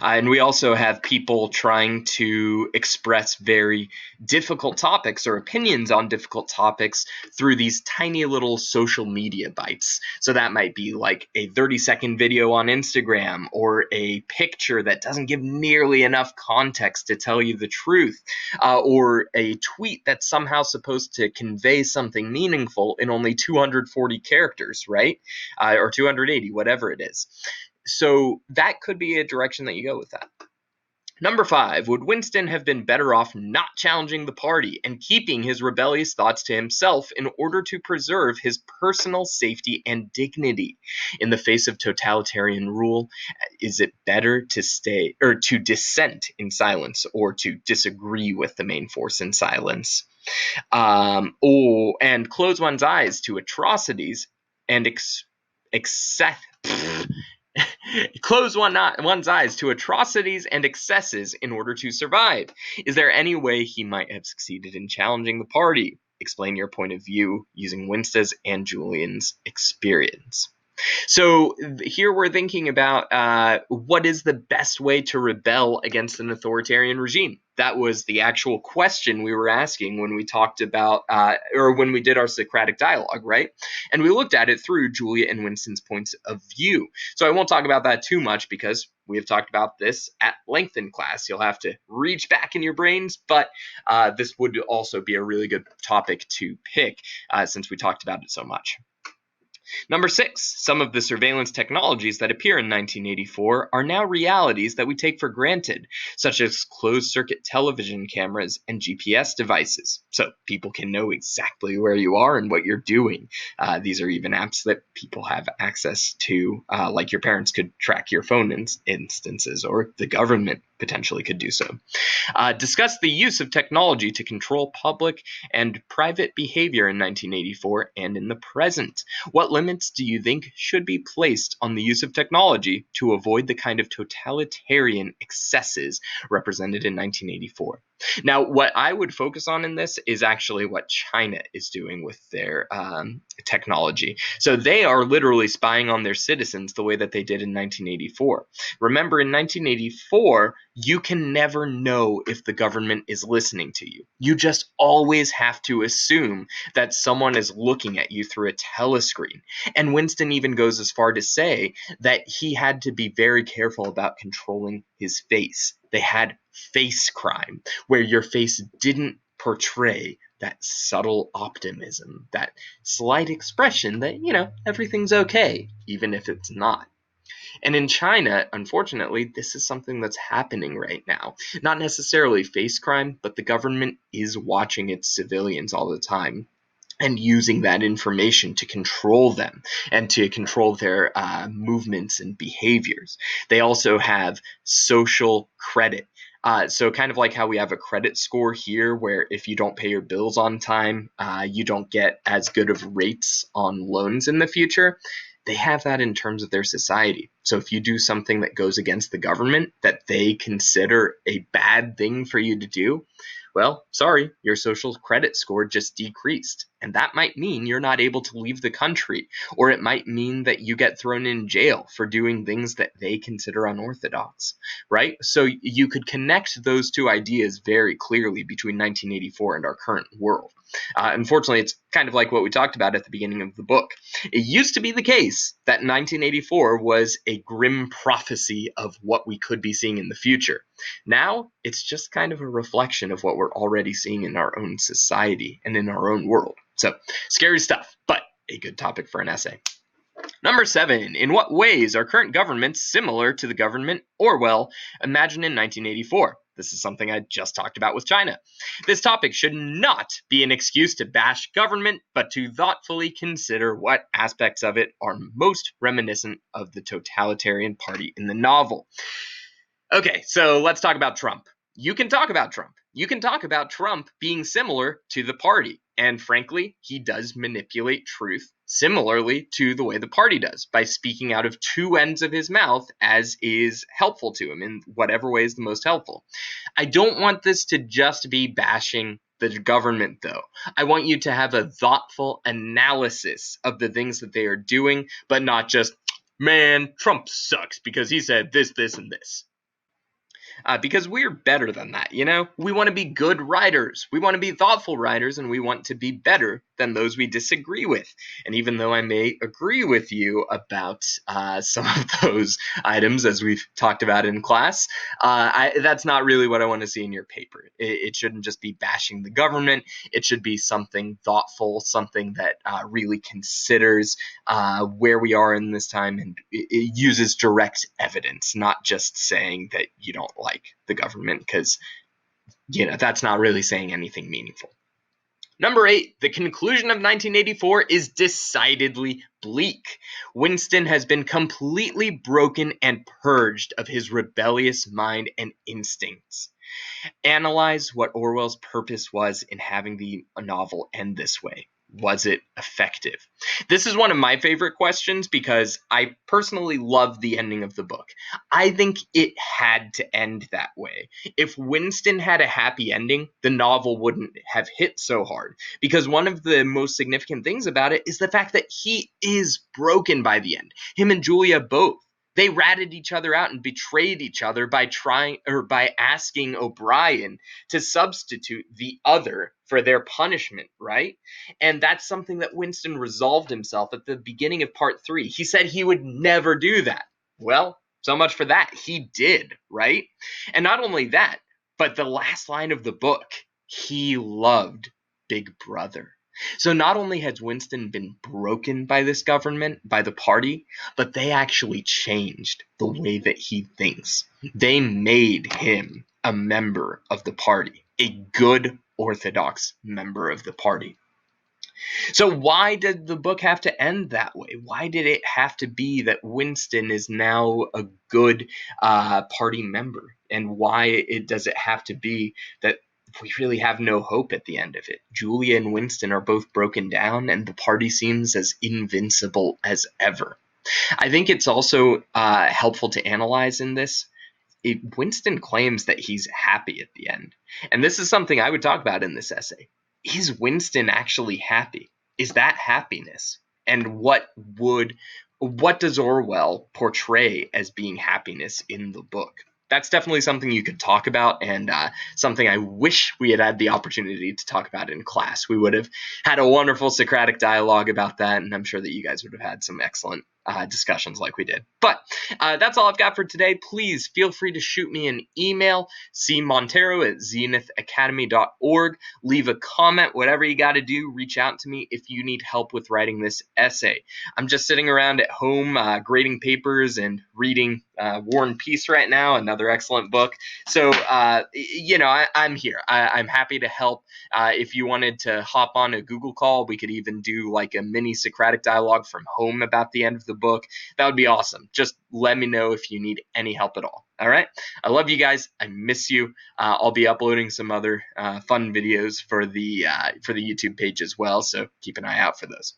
And we also have people trying to express very difficult topics or opinions on difficult topics through these tiny little social media bites. So that might be like a 30-second video on Instagram, or a picture that doesn't give nearly enough context to tell you the truth, or a tweet that's somehow supposed to convey something meaningful in only 240 characters, right? Or 280, whatever it is. So that could be a direction that you go with that. Number 5, would Winston have been better off not challenging the party and keeping his rebellious thoughts to himself in order to preserve his personal safety and dignity? In the face of totalitarian rule, is it better to stay or to dissent in silence, or to disagree with the main force in silence? And close one's eyes to atrocities and excess. Close one's eyes to atrocities and excesses in order to survive. Is there any way he might have succeeded in challenging the party? Explain your point of view using Winston's and Julian's experience. So here we're thinking about what is the best way to rebel against an authoritarian regime. That was the actual question we were asking when we talked about, or when we did our Socratic dialogue, right? And we looked at it through Julia and Winston's points of view. So I won't talk about that too much because we have talked about this at length in class. You'll have to reach back in your brains, but this would also be a really good topic to pick since we talked about it so much. Number 6, some of the surveillance technologies that appear in 1984 are now realities that we take for granted, such as closed-circuit television cameras and GPS devices, so people can know exactly where you are and what you're doing. These are even apps that people have access to, like your parents could track your phone instances, or the government potentially could do so. Discuss the use of technology to control public and private behavior in 1984 and in the present. What limits do you think should be placed on the use of technology to avoid the kind of totalitarian excesses represented in 1984? Now, what I would focus on in this is actually what China is doing with their technology. So they are literally spying on their citizens the way that they did in 1984. Remember, in 1984, you can never know if the government is listening to you. You just always have to assume that someone is looking at you through a telescreen. And Winston even goes as far to say that he had to be very careful about controlling his face. They had face crime, where your face didn't portray that subtle optimism, that slight expression that, everything's okay, even if it's not. And in China, unfortunately, this is something that's happening right now. Not necessarily face crime, but the government is watching its civilians all the time and using that information to control them and to control their movements and behaviors. They also have social credit. So kind of like how we have a credit score here, where if you don't pay your bills on time, you don't get as good of rates on loans in the future. They have that in terms of their society. So if you do something that goes against the government that they consider a bad thing for you to do, well, sorry, your social credit score just decreased. And that might mean you're not able to leave the country, or it might mean that you get thrown in jail for doing things that they consider unorthodox, right? So you could connect those two ideas very clearly between 1984 and our current world. Unfortunately, it's kind of like what we talked about at the beginning of the book. It used to be the case that 1984 was a grim prophecy of what we could be seeing in the future. Now, it's just kind of a reflection of what we're already seeing in our own society and in our own world. So, scary stuff, but a good topic for an essay. Number 7, in what ways are current governments similar to the government Orwell imagined in 1984? This is something I just talked about with China. This topic should not be an excuse to bash government, but to thoughtfully consider what aspects of it are most reminiscent of the totalitarian party in the novel. Okay, so let's talk about Trump. You can talk about Trump. You can talk about Trump being similar to the party. And frankly, he does manipulate truth similarly to the way the party does, by speaking out of two ends of his mouth as is helpful to him in whatever way is the most helpful. I don't want this to just be bashing the government, though. I want you to have a thoughtful analysis of the things that they are doing, but not just, man, Trump sucks because he said this, this, and this. because we're better than that, you know? We want to be good writers, we want to be thoughtful writers, and we want to be better than those we disagree with. And even though I may agree with you about some of those items, as we've talked about in class, that's not really what I want to see in your paper. It shouldn't just be bashing the government. It should be something thoughtful, something that really considers where we are in this time, and it uses direct evidence, not just saying that you don't like the government, because that's not really saying anything meaningful. Number 8, the conclusion of 1984 is decidedly bleak. Winston has been completely broken and purged of his rebellious mind and instincts. Analyze what Orwell's purpose was in having the novel end this way. Was it effective? This is one of my favorite questions because I personally love the ending of the book. I think it had to end that way. If Winston had a happy ending, the novel wouldn't have hit so hard, because one of the most significant things about it is the fact that he is broken by the end. Him and Julia both. They ratted each other out and betrayed each other by asking O'Brien to substitute the other for their punishment, right? And that's something that Winston resolved himself at the beginning of part 3. He said he would never do that. Well, so much for that. He did, right? And not only that, but the last line of the book, he loved Big Brother. So not only has Winston been broken by this government, by the party, but they actually changed the way that he thinks. They made him a member of the party, a good orthodox member of the party. So why did the book have to end that way? Why did it have to be that Winston is now a good party member? And why does it have to be that we really have no hope at the end of it? Julia and Winston are both broken down, and the party seems as invincible as ever. I think it's also helpful to analyze in this. Winston claims that he's happy at the end. And this is something I would talk about in this essay. Is Winston actually happy? Is that happiness? And what does Orwell portray as being happiness in the book? That's definitely something you could talk about, and something I wish we had had the opportunity to talk about in class. We would have had a wonderful Socratic dialogue about that, and I'm sure that you guys would have had some excellent discussions like we did. But that's all I've got for today. Please feel free to shoot me an email, cmonteiro@zenithacademy.org. Leave a comment, whatever you got to do. Reach out to me if you need help with writing this essay. I'm just sitting around at home grading papers and reading War and Peace right now, another excellent book. So, I'm here. I'm happy to help. If you wanted to hop on a Google call, we could even do like a mini Socratic dialogue from home about the end of the book. That would be awesome. Just let me know if you need any help at all. All right. I love you guys. I miss you. I'll be uploading some other fun videos for the YouTube page as well. So keep an eye out for those.